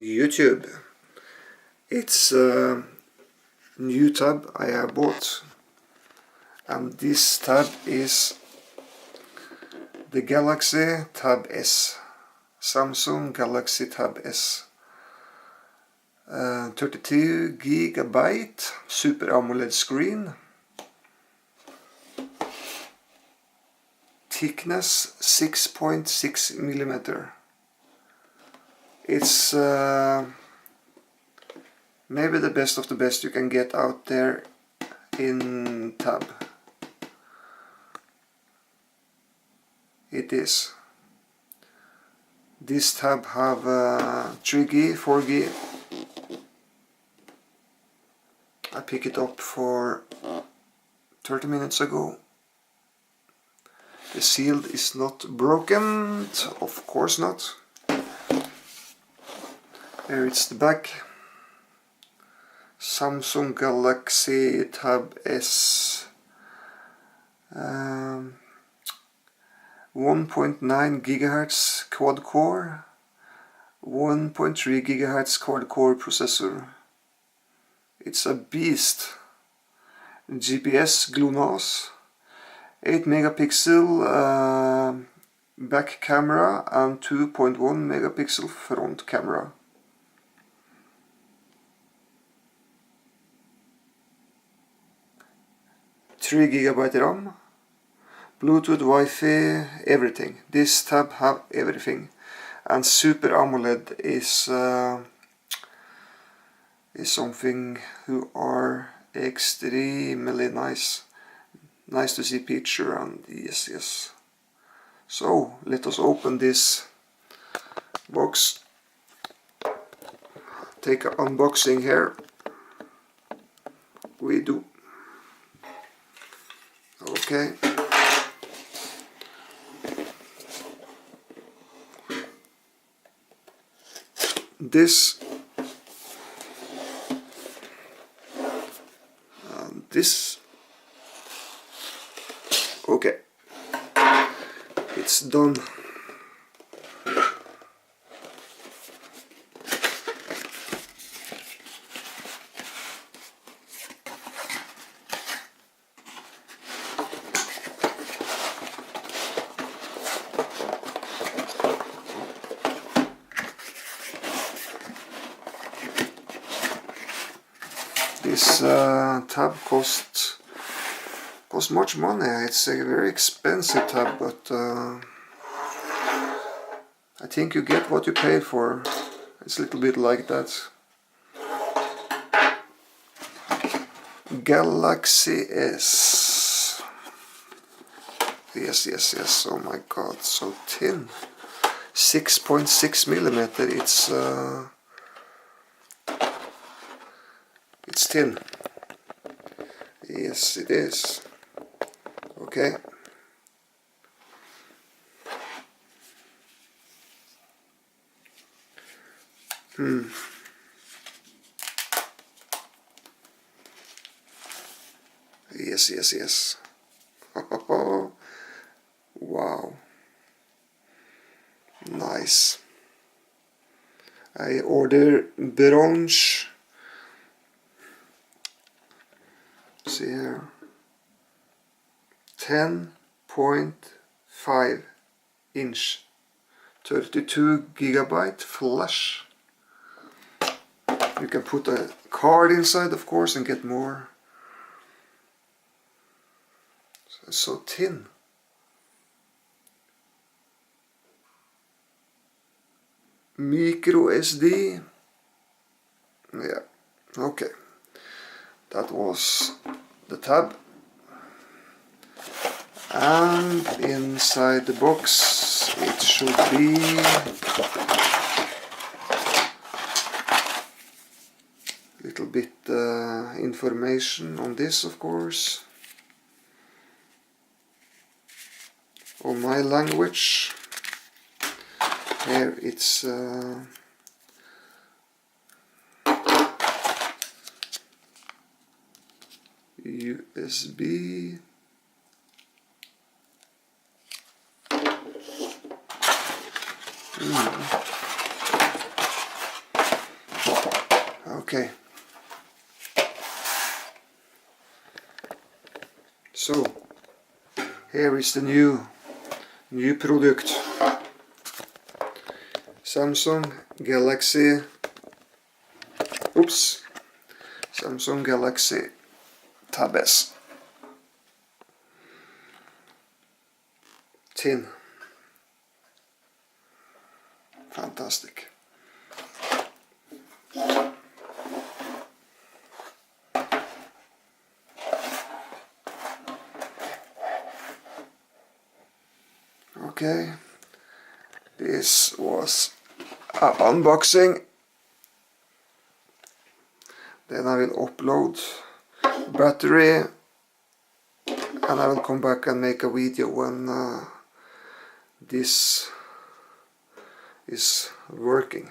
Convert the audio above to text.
YouTube. It's a new tab I have bought, and this tab is the Galaxy Tab S. Samsung Galaxy Tab S. 32GB Super AMOLED screen. Thickness 6.6mm. It's maybe the best of the best you can get out there in tab. It is. This tab have 3G, 4G. I picked it up for 30 minutes ago. The seal is not broken, of course not. Here it's the back. Samsung Galaxy Tab S. 1.9 GHz quad core, 1.3 GHz quad core processor. It's a beast. GPS GLONASS, 8 megapixel back camera and 2.1 megapixel front camera. Three GB RAM, Bluetooth, Wi-Fi, everything. This tab have everything, and Super AMOLED is something who are extremely nice to see picture, and yes. So let us open this box. Take an unboxing here. We do. Okay. This and this. Okay, it's done. This tab costs much money. It's a very expensive tab, but I think you get what you pay for. It's a little bit like that. Galaxy S. Yes. Oh my god, so thin. 6.6mm. It's thin. Yes, it is. Okay. Yes. Wow. Nice. I order bronze. See here. 10.5 inch, 32 GB flash. You can put a card inside, of course, and get more. So it's so thin. Micro SD. Yeah, okay. That was the tab. And inside the box it should be a little bit information on this, of course, on my language. Here it's USB. Okay. So here is the new product. Samsung Galaxy Tab S. Tin. Fantastic. Okay, this was an unboxing. Then I will upload battery, and I will come back and make a video when this is working.